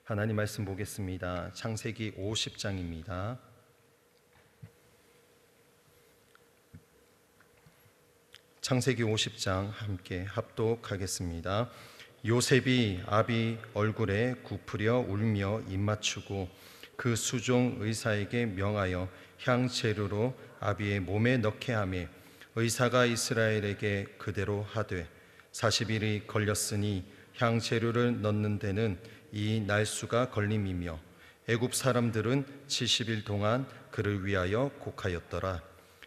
하나님 말씀 보겠습니다. 창세기 50장입니다. 창세기 50장 함께 합독하겠습니다. 요셉이 아비 얼굴에 굽으려 울며 입맞추고 그 수종 의사에게 명하여 향재료로 아비의 몸에 넣게 하매 의사가 이스라엘에게 그대로 하되 40일이 걸렸으니 향재료를 넣는 데는 이 날수가 걸림이며 애굽 사람들은 70일 동안 그를 위하여 곡하였더라.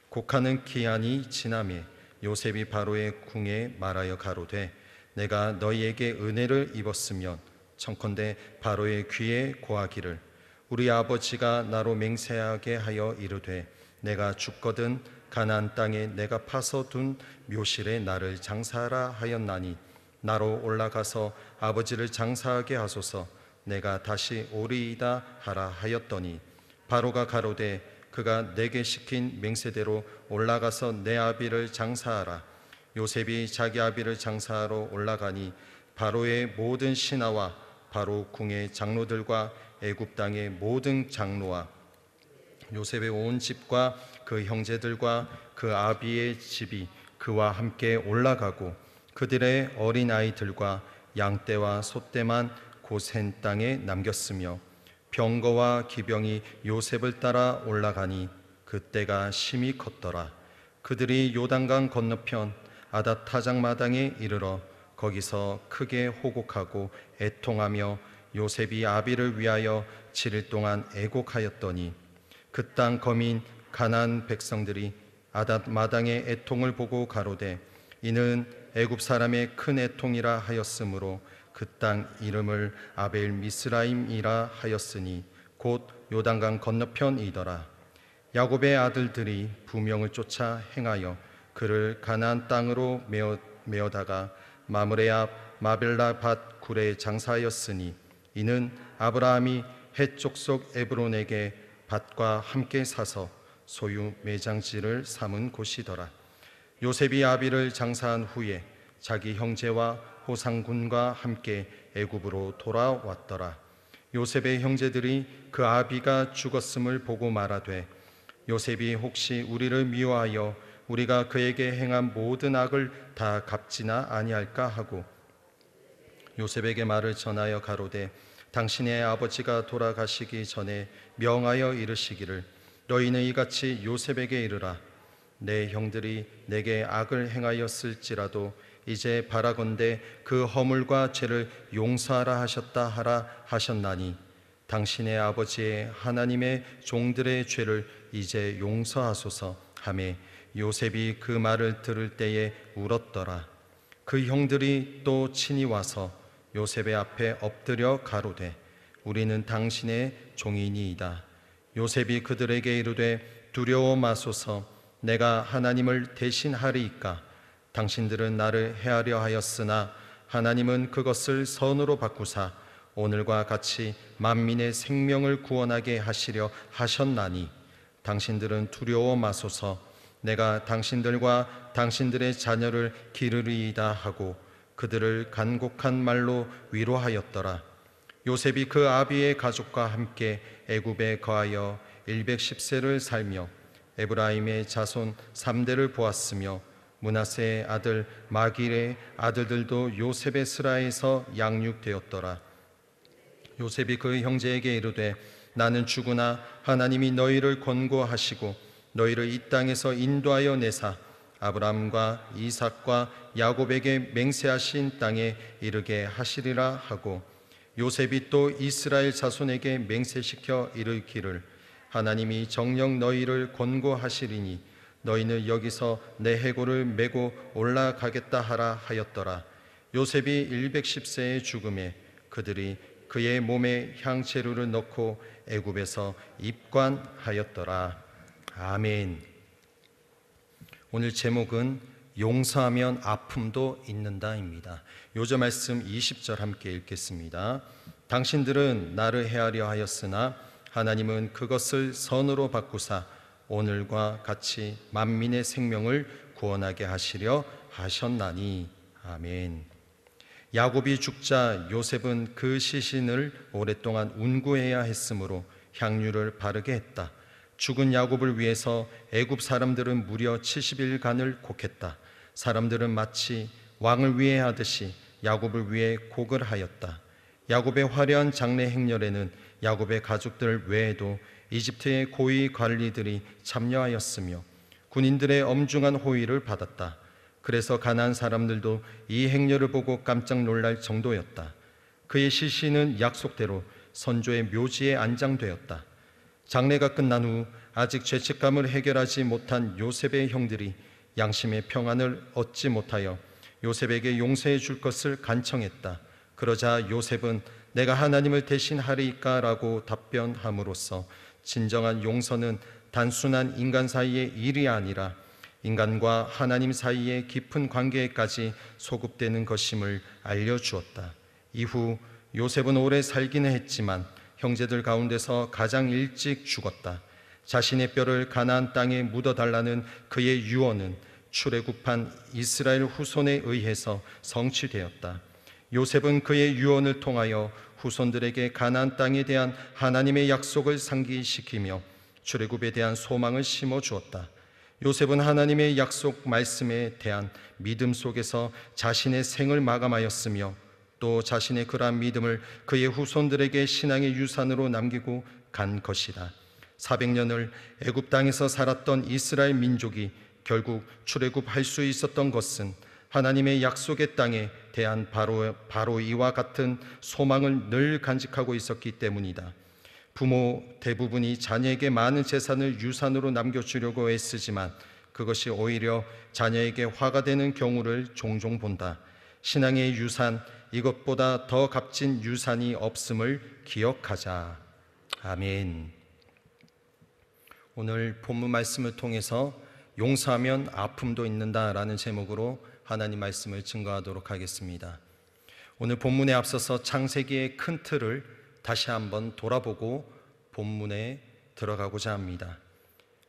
곡하는 기한이 지나매 요셉이 바로의 궁에 말하여 가로되 내가 너희에게 은혜를 입었으면 청컨대 바로의 귀에 고하기를 우리 아버지가 나로 맹세하게 하여 이르되 내가 죽거든 가나안 땅에 내가 파서 둔 묘실에 나를 장사하라 하였나니 나로 올라가서 아버지를 장사하게 하소서 내가 다시 오리이다 하라 하였더니 바로가 가로되 그가 내게 시킨 맹세대로 올라가서 내 아비를 장사하라. 요셉이 자기 아비를 장사하러 올라가니 바로의 모든 신하와 바로 궁의 장로들과 애굽 땅의 모든 장로와 요셉의 온 집과 그 형제들과 그 아비의 집이 그와 함께 올라가고 그들의 어린 아이들과 양떼와 소떼만 고센 땅에 남겼으며 병거와 기병이 요셉을 따라 올라가니 그때가 심히 컸더라. 그들이 요단강 건너편 아닷 타작 마당에 이르러 거기서 크게 호곡하고 애통하며 요셉이 아비를 위하여 7일 동안 애곡하였더니 그 땅 거민 가나안 백성들이 아닷 마당의 애통을 보고 가로되 이는 애굽 사람의 큰 애통이라 하였으므로 그 땅 이름을 아벨 미스라임이라 하였으니 곧 요단강 건너편이더라. 야곱의 아들들이 부명을 쫓아 행하여 그를 가나안 땅으로 메어다가 마므레 앞 마벨라 밭 굴에 장사하였으니 이는 아브라함이 헷 족속 에브론에게 밭과 함께 사서 소유 매장지를 삼은 곳이더라. 요셉이 아비를 장사한 후에 자기 형제와 호상군과 함께 애굽으로 돌아왔더라. 요셉의 형제들이 그 아비가 죽었음을 보고 말하되 요셉이 혹시 우리를 미워하여 우리가 그에게 행한 모든 악을 다 갚지나 아니할까 하고 요셉에게 말을 전하여 가로되 당신의 아버지가 돌아가시기 전에 명하여 이르시기를 너희는 이같이 요셉에게 이르라 내 형들이 내게 악을 행하였을지라도 이제 바라건대 그 허물과 죄를 용서하라 하셨다 하라 하셨나니 당신의 아버지의 하나님의 종들의 죄를 이제 용서하소서 하매 요셉이 그 말을 들을 때에 울었더라. 그 형들이 또 친히 와서 요셉의 앞에 엎드려 가로되 우리는 당신의 종이니이다. 요셉이 그들에게 이르되 두려워 마소서 내가 하나님을 대신하리이까 당신들은 나를 해하려 하였으나 하나님은 그것을 선으로 바꾸사 오늘과 같이 만민의 생명을 구원하게 하시려 하셨나니 당신들은 두려워 마소서 내가 당신들과 당신들의 자녀를 기르리이다 하고 그들을 간곡한 말로 위로하였더라. 요셉이 그 아비의 가족과 함께 애굽에 거하여 110세를 살며 에브라임의 자손 3대를 보았으며 므낫세의 아들 마길의 아들들도 요셉의 스라에서 양육되었더라. 요셉이 그 형제에게 이르되 나는 죽으나 하나님이 너희를 권고하시고 너희를 이 땅에서 인도하여 내사 아브라함과 이삭과 야곱에게 맹세하신 땅에 이르게 하시리라 하고 요셉이 또 이스라엘 자손에게 맹세시켜 이르기를 하나님이 정녕 너희를 권고하시리니 너희는 여기서 내 해골을 메고 올라가겠다 하라 하였더라. 요셉이 110세의 죽음에 그들이 그의 몸에 향재료를 넣고 애굽에서 입관하였더라. 아멘. 오늘 제목은 용서하면 아픔도 잊는다입니다. 요절 말씀 20절 함께 읽겠습니다. 당신들은 나를 해하려 하였으나 하나님은 그것을 선으로 바꾸사 오늘과 같이 만민의 생명을 구원하게 하시려 하셨나니. 아멘. 야곱이 죽자 요셉은 그 시신을 오랫동안 운구해야 했으므로 향유를 바르게 했다. 죽은 야곱을 위해서 애굽 사람들은 무려 70일간을 곡했다. 사람들은 마치 왕을 위해 하듯이 야곱을 위해 곡을 하였다. 야곱의 화려한 장례 행렬에는 야곱의 가족들 외에도 이집트의 고위 관리들이 참여하였으며 군인들의 엄중한 호의를 받았다. 그래서 가나안 사람들도 이 행렬을 보고 깜짝 놀랄 정도였다. 그의 시신은 약속대로 선조의 묘지에 안장되었다. 장례가 끝난 후 아직 죄책감을 해결하지 못한 요셉의 형들이 양심의 평안을 얻지 못하여 요셉에게 용서해 줄 것을 간청했다. 그러자 요셉은 내가 하나님을 대신하리이까 라고 답변함으로써 진정한 용서는 단순한 인간 사이의 일이 아니라 인간과 하나님 사이의 깊은 관계에까지 소급되는 것임을 알려주었다. 이후 요셉은 오래 살기는 했지만 형제들 가운데서 가장 일찍 죽었다. 자신의 뼈를 가나안 땅에 묻어달라는 그의 유언은 출애굽한 이스라엘 후손에 의해서 성취되었다. 요셉은 그의 유언을 통하여 후손들에게 가나안 땅에 대한 하나님의 약속을 상기시키며 출애굽에 대한 소망을 심어주었다. 요셉은 하나님의 약속 말씀에 대한 믿음 속에서 자신의 생을 마감하였으며 또 자신의 그러한 믿음을 그의 후손들에게 신앙의 유산으로 남기고 간 것이다. 400년을 애굽 땅에서 살았던 이스라엘 민족이 결국 출애굽할 수 있었던 것은 하나님의 약속의 땅에 대한 바로 이와 같은 소망을 늘 간직하고 있었기 때문이다. 부모 대부분이 자녀에게 많은 재산을 유산으로 남겨주려고 애쓰지만 그것이 오히려 자녀에게 화가 되는 경우를 종종 본다. 신앙의 유산, 이것보다 더 값진 유산이 없음을 기억하자. 아멘. 오늘 본문 말씀을 통해서 용서하면 아픔도 있는다라는 제목으로 하나님 말씀을 증거하도록 하겠습니다. 오늘 본문에 앞서서 창세기의 큰 틀을 다시 한번 돌아보고 본문에 들어가고자 합니다.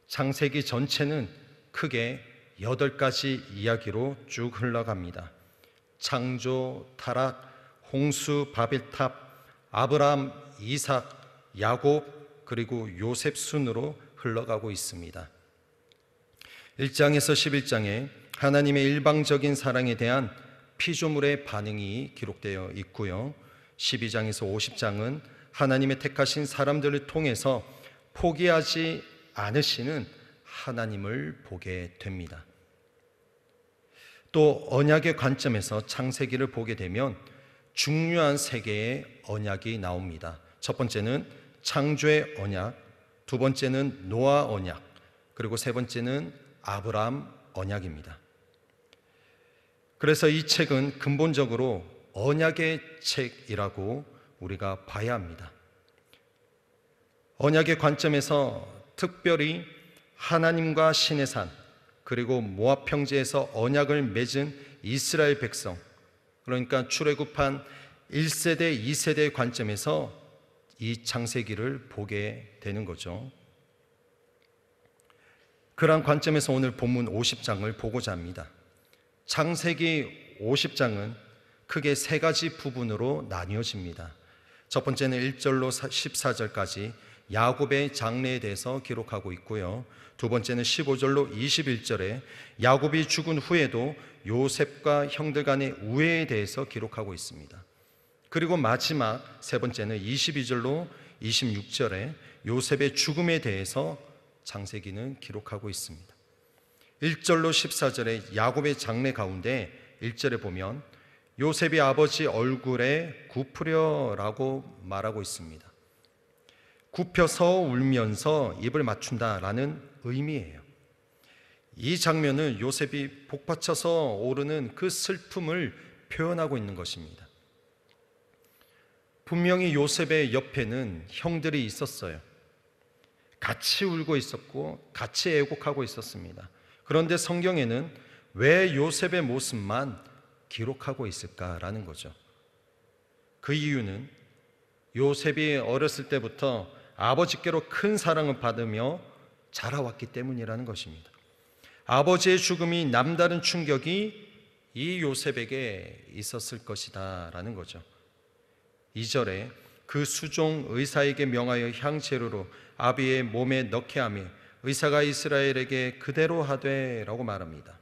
창세기 전체는 크게 8가지 이야기로 쭉 흘러갑니다. 창조, 타락, 홍수, 바벨탑, 아브라함, 이삭, 야곱, 그리고 요셉 순으로 흘러가고 있습니다. 1장에서 11장에 하나님의 일방적인 사랑에 대한 피조물의 반응이 기록되어 있고요. 12장에서 50장은 하나님의 택하신 사람들을 통해서 포기하지 않으시는 하나님을 보게 됩니다. 또 언약의 관점에서 창세기를 보게 되면 중요한 세 개의 언약이 나옵니다. 첫 번째는 창조의 언약, 두 번째는 노아 언약, 그리고 세 번째는 아브라함 언약입니다. 그래서 이 책은 근본적으로 언약의 책이라고 우리가 봐야 합니다. 언약의 관점에서 특별히 하나님과 시내산 그리고 모압 평지에서 언약을 맺은 이스라엘 백성, 그러니까 출애굽한 1세대, 2세대의 관점에서 이 창세기를 보게 되는 거죠. 그러한 관점에서 오늘 본문 50장을 보고자 합니다. 창세기 50장은 크게 세 가지 부분으로 나뉘어집니다. 첫 번째는 1절로 14절까지 야곱의 장래에 대해서 기록하고 있고요. 두 번째는 15절로 21절에 야곱이 죽은 후에도 요셉과 형들 간의 우애에 대해서 기록하고 있습니다. 그리고 마지막 세 번째는 22절로 26절에 요셉의 죽음에 대해서 창세기는 기록하고 있습니다. 1절로 14절에 야곱의 장래 가운데 1절에 보면 요셉이 아버지 얼굴에 굽으려라고 말하고 있습니다. 굽혀서 울면서 입을 맞춘다라는 의미예요. 이 장면은 요셉이 복받쳐서 오르는 그 슬픔을 표현하고 있는 것입니다. 분명히 요셉의 옆에는 형들이 있었어요. 같이 울고 있었고 같이 애곡하고 있었습니다. 그런데 성경에는 왜 요셉의 모습만 기록하고 있을까라는 거죠. 그 이유는 요셉이 어렸을 때부터 아버지께로 큰 사랑을 받으며 자라왔기 때문이라는 것입니다. 아버지의 죽음이 남다른 충격이 이 요셉에게 있었을 것이다 라는 거죠. 2절에 그 수종 의사에게 명하여 향재료로 아비의 몸에 넣게 하며 의사가 이스라엘에게 그대로 하되 라고 말합니다.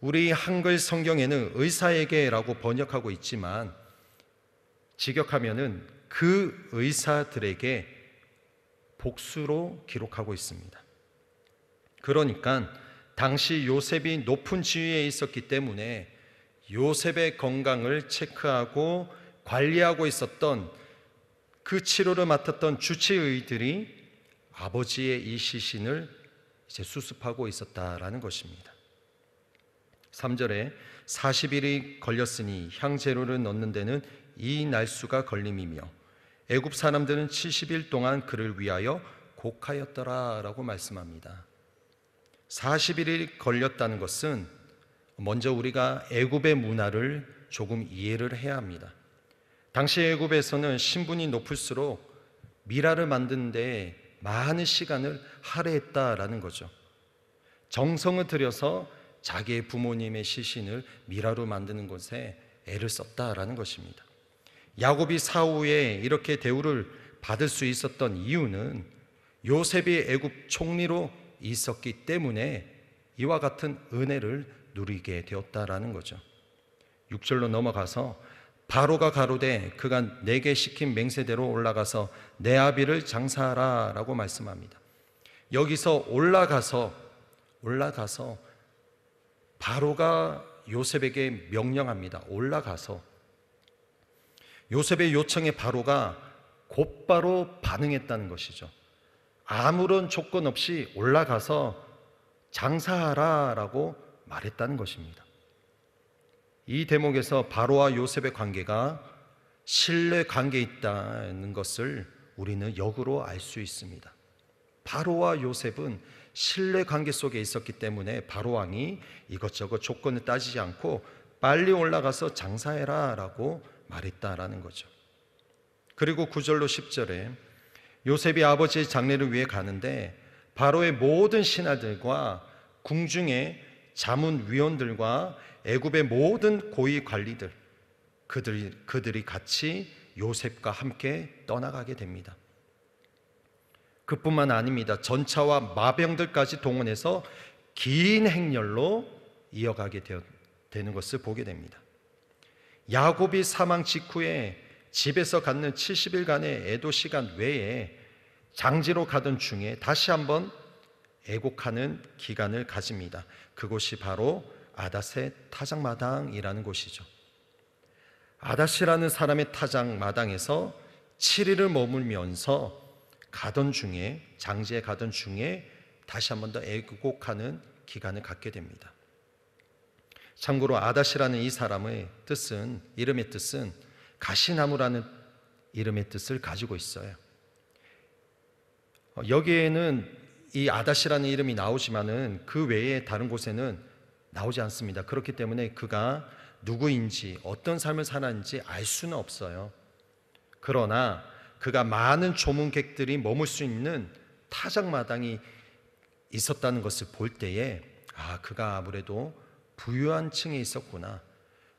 우리 한글 성경에는 의사에게 라고 번역하고 있지만 직역하면은 그 의사들에게 복수로 기록하고 있습니다. 그러니까 당시 요셉이 높은 지위에 있었기 때문에 요셉의 건강을 체크하고 관리하고 있었던 그 치료를 맡았던 주치의들이 아버지의 이 시신을 이제 수습하고 있었다라는 것입니다. 3절에 40일이 걸렸으니 향재료를 넣는 데는 이 날수가 걸림이며 애굽 사람들은 70일 동안 그를 위하여 곡하였더라 라고 말씀합니다. 40일이 걸렸다는 것은 먼저 우리가 애굽의 문화를 조금 이해를 해야 합니다. 당시 애굽에서는 신분이 높을수록 미라를 만드는 데 많은 시간을 할애했다라는 거죠. 정성을 들여서 자기의 부모님의 시신을 미라로 만드는 것에 애를 썼다라는 것입니다. 야곱이 사후에 이렇게 대우를 받을 수 있었던 이유는 요셉이 애굽 총리로 있었기 때문에 이와 같은 은혜를 누리게 되었다라는 거죠. 6절로 넘어가서 바로가 가로되 그가 내게 시킨 맹세대로 올라가서 내 아비를 장사하라 라고 말씀합니다. 여기서 올라가서 바로가 요셉에게 명령합니다. 올라가서. 요셉의 요청에 바로가 곧바로 반응했다는 것이죠. 아무런 조건 없이 올라가서 장사하라 라고 말했다는 것입니다. 이 대목에서 바로와 요셉의 관계가 신뢰 관계에 있다는 것을 우리는 역으로 알 수 있습니다. 바로와 요셉은 신뢰 관계 속에 있었기 때문에 바로 왕이 이것저것 조건을 따지지 않고 빨리 올라가서 장사해라 라고 말했다라는 거죠. 그리고 9절로 10절에 요셉이 아버지의 장례를 위해 가는데 바로의 모든 신하들과 궁중의 자문위원들과 애굽의 모든 고위 관리들 그들이 같이 요셉과 함께 떠나가게 됩니다. 그뿐만 아닙니다. 전차와 마병들까지 동원해서 긴 행렬로 이어가게 되는 것을 보게 됩니다. 야곱이 사망 직후에 집에서 갖는 70일간의 애도 시간 외에 장지로 가던 중에 다시 한번 애곡하는 기간을 가집니다. 그곳이 바로 아닷의 타작마당이라는 곳이죠. 아닷이라는 사람의 타작마당에서 7일을 머물면서 가던 중에 장지에 가던 중에 다시 한번 더 애곡하는 기간을 갖게 됩니다. 참고로 아닷이라는 이 사람의 뜻은 이름의 뜻은 가시나무라는 이름의 뜻을 가지고 있어요. 여기에는 이 아닷이라는 이름이 나오지만은 그 외에 다른 곳에는 나오지 않습니다. 그렇기 때문에 그가 누구인지 어떤 삶을 살았는지 알 수는 없어요. 그러나 그가 많은 조문객들이 머물 수 있는 타작마당이 있었다는 것을 볼 때에 그가 아무래도 부유한 층에 있었구나.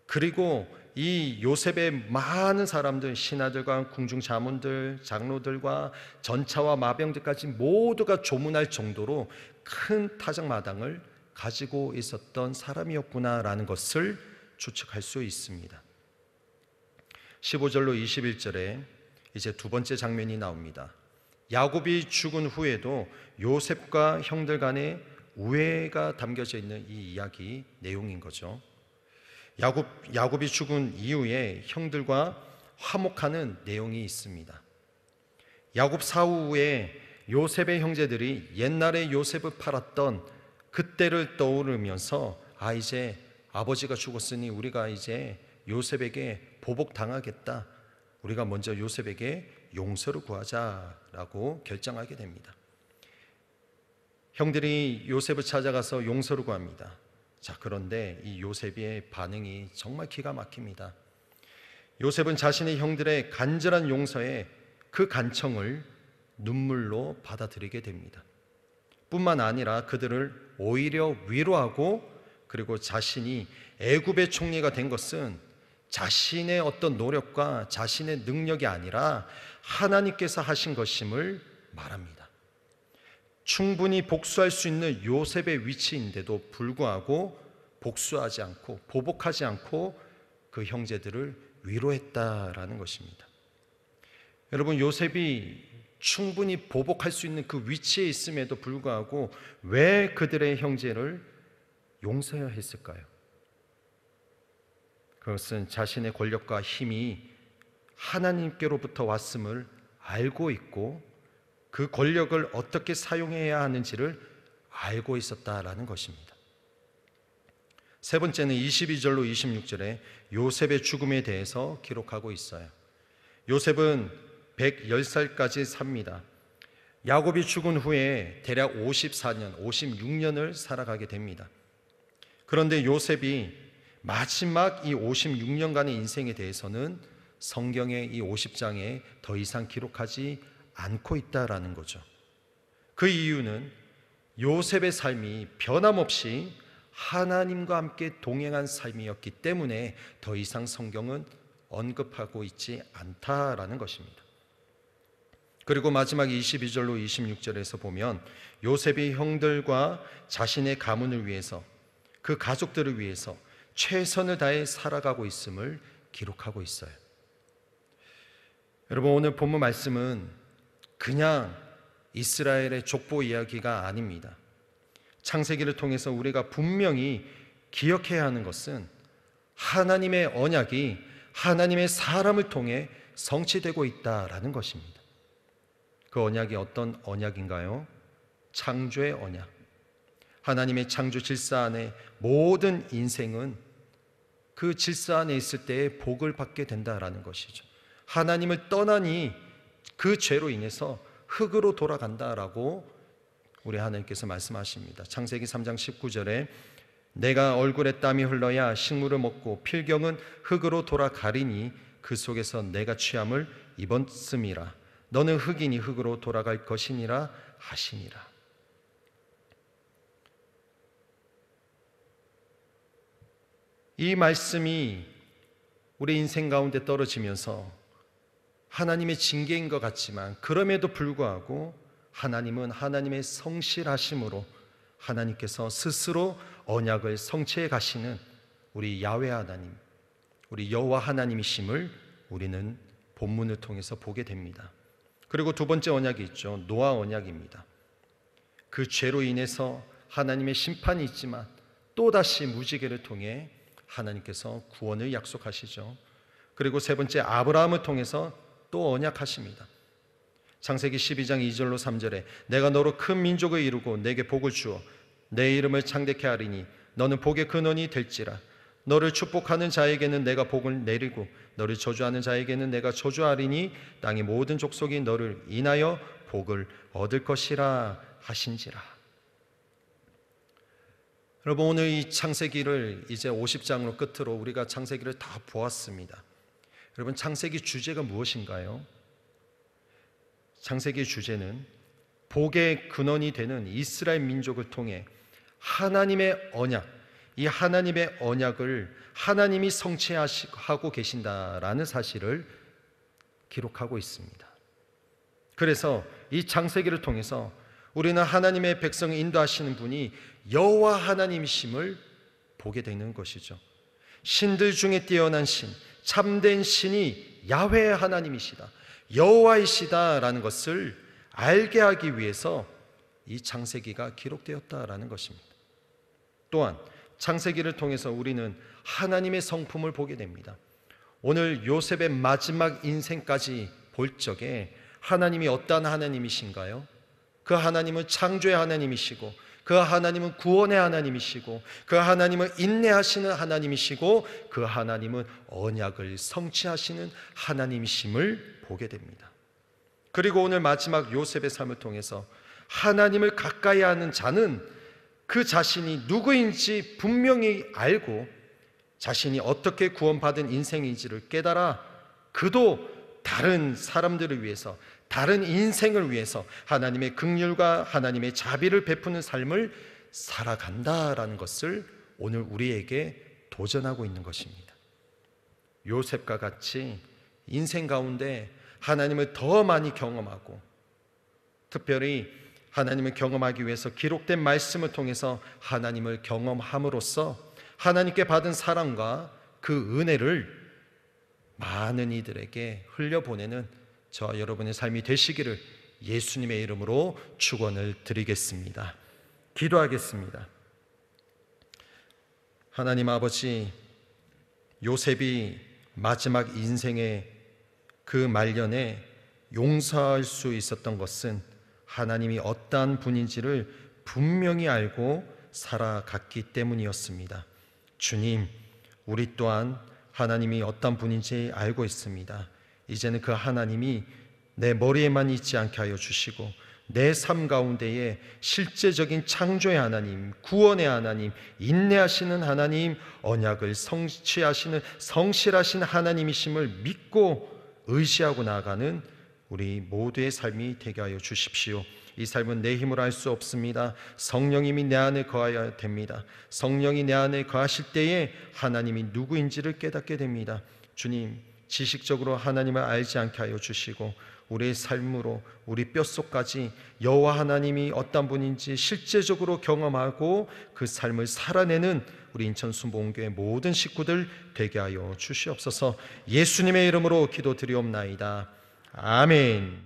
그리고 이 요셉의 많은 사람들, 신하들과 궁중 자문들, 장로들과 전차와 마병들까지 모두가 조문할 정도로 큰 타작마당을 가지고 있었던 사람이었구나라는 것을 추측할 수 있습니다. 15절로 21절에 이제 두 번째 장면이 나옵니다. 야곱이 죽은 후에도 요셉과 형들 간의 우애가 담겨져 있는 이 이야기 내용인 거죠. 야곱이 죽은 이후에 형들과 화목하는 내용이 있습니다. 야곱 사후에 요셉의 형제들이 옛날에 요셉을 팔았던 그때를 떠오르면서 이제 아버지가 죽었으니 우리가 이제 요셉에게 보복당하겠다. 우리가 먼저 요셉에게 용서를 구하자라고 결정하게 됩니다. 형들이 요셉을 찾아가서 용서를 구합니다. 그런데 이 요셉의 반응이 정말 기가 막힙니다. 요셉은 자신의 형들의 간절한 용서에 그 간청을 눈물로 받아들이게 됩니다. 뿐만 아니라 그들을 오히려 위로하고 그리고 자신이 애굽의 총리가 된 것은 자신의 어떤 노력과 자신의 능력이 아니라 하나님께서 하신 것임을 말합니다. 충분히 복수할 수 있는 요셉의 위치인데도 불구하고 복수하지 않고 보복하지 않고 그 형제들을 위로했다라는 것입니다. 여러분, 요셉이 충분히 보복할 수 있는 그 위치에 있음에도 불구하고 왜 그들의 형제를 용서해야 했을까요? 그것은 자신의 권력과 힘이 하나님께로부터 왔음을 알고 있고 그 권력을 어떻게 사용해야 하는지를 알고 있었다라는 것입니다. 세 번째는 22절로 26절에 요셉의 죽음에 대해서 기록하고 있어요. 요셉은 110살까지 삽니다. 야곱이 죽은 후에 대략 54년, 56년을 살아가게 됩니다. 그런데 요셉이 마지막 이 56년간의 인생에 대해서는 성경의 이 50장에 더 이상 기록하지 않고 있다라는 거죠. 그 이유는 요셉의 삶이 변함없이 하나님과 함께 동행한 삶이었기 때문에 더 이상 성경은 언급하고 있지 않다라는 것입니다. 그리고 마지막 22절로 26절에서 보면 요셉이 형들과 자신의 가문을 위해서 그 가족들을 위해서 최선을 다해 살아가고 있음을 기록하고 있어요. 여러분, 오늘 본문 말씀은 그냥 이스라엘의 족보 이야기가 아닙니다. 창세기를 통해서 우리가 분명히 기억해야 하는 것은 하나님의 언약이 하나님의 사람을 통해 성취되고 있다라는 것입니다. 그 언약이 어떤 언약인가요? 창조의 언약. 하나님의 창조 질서 안에 모든 인생은 그 질서 안에 있을 때에 복을 받게 된다라는 것이죠. 하나님을 떠나니 그 죄로 인해서 흙으로 돌아간다라고 우리 하나님께서 말씀하십니다. 창세기 3장 19절에 내가 얼굴에 땀이 흘러야 식물을 먹고 필경은 흙으로 돌아가리니 그 속에서 내가 취함을 입었음이라. 너는 흙이니 흙으로 돌아갈 것이니라 하시니라. 이 말씀이 우리 인생 가운데 떨어지면서 하나님의 징계인 것 같지만 그럼에도 불구하고 하나님은 하나님의 성실하심으로 하나님께서 스스로 언약을 성취해 가시는 우리 야훼 하나님, 우리 여호와 하나님이심을 우리는 본문을 통해서 보게 됩니다. 그리고 두 번째 언약이 있죠. 노아 언약입니다. 그 죄로 인해서 하나님의 심판이 있지만 또다시 무지개를 통해 하나님께서 구원을 약속하시죠. 그리고 세 번째 아브라함을 통해서 또 언약하십니다. 창세기 12장 2절로 3절에 내가 너로 큰 민족을 이루고 내게 복을 주어 내 이름을 창대케 하리니 너는 복의 근원이 될지라. 너를 축복하는 자에게는 내가 복을 내리고 너를 저주하는 자에게는 내가 저주하리니 땅의 모든 족속이 너를 인하여 복을 얻을 것이라 하신지라. 여러분, 오늘 이 창세기를 이제 50장으로 끝으로 우리가 창세기를 다 보았습니다. 여러분, 창세기 주제가 무엇인가요? 창세기의 주제는 복의 근원이 되는 이스라엘 민족을 통해 하나님의 언약, 이 하나님의 언약을 하나님이 성취하고 계신다라는 사실을 기록하고 있습니다. 그래서 이 창세기를 통해서 우리는 하나님의 백성을 인도하시는 분이 여호와 하나님이심을 보게 되는 것이죠. 신들 중에 뛰어난 신, 참된 신이 야훼 하나님이시다, 여호와이시다라는 것을 알게 하기 위해서 이 창세기가 기록되었다라는 것입니다. 또한 창세기를 통해서 우리는 하나님의 성품을 보게 됩니다. 오늘 요셉의 마지막 인생까지 볼 적에 하나님이 어떠한 하나님이신가요? 그 하나님은 창조의 하나님이시고 그 하나님은 구원의 하나님이시고 그 하나님은 인내하시는 하나님이시고 그 하나님은 언약을 성취하시는 하나님이심을 보게 됩니다. 그리고 오늘 마지막 요셉의 삶을 통해서 하나님을 가까이 하는 자는 그 자신이 누구인지 분명히 알고 자신이 어떻게 구원받은 인생인지를 깨달아 그도 다른 사람들을 위해서, 다른 인생을 위해서 하나님의 긍휼과 하나님의 자비를 베푸는 삶을 살아간다라는 것을 오늘 우리에게 도전하고 있는 것입니다. 요셉과 같이 인생 가운데 하나님을 더 많이 경험하고, 특별히 하나님을 경험하기 위해서 기록된 말씀을 통해서 하나님을 경험함으로써 하나님께 받은 사랑과 그 은혜를 많은 이들에게 흘려보내는 저와 여러분의 삶이 되시기를 예수님의 이름으로 축원을 드리겠습니다. 기도하겠습니다. 하나님 아버지, 요셉이 마지막 인생의 그 말년에 용서할 수 있었던 것은 하나님이 어떠한 분인지를 분명히 알고 살아갔기 때문이었습니다. 주님, 우리 또한 하나님이 어떤 분인지 알고 있습니다. 이제는 그 하나님이 내 머리에만 있지 않게 하여 주시고 내 삶 가운데에 실제적인 창조의 하나님, 구원의 하나님, 인내하시는 하나님, 언약을 성취하시는 성실하신 하나님이심을 믿고 의지하고 나아가는 우리 모두의 삶이 되게 하여 주십시오. 이 삶은 내 힘으로 할 수 없습니다. 성령님이 내 안에 거하여야 됩니다. 성령이 내 안에 거하실 때에 하나님이 누구인지를 깨닫게 됩니다. 주님, 지식적으로 하나님을 알지 않게 하여 주시고 우리의 삶으로 우리 뼛속까지 여호와 하나님이 어떤 분인지 실제적으로 경험하고 그 삶을 살아내는 우리 인천순복음교회 모든 식구들 되게 하여 주시옵소서. 예수님의 이름으로 기도드리옵나이다. 아멘.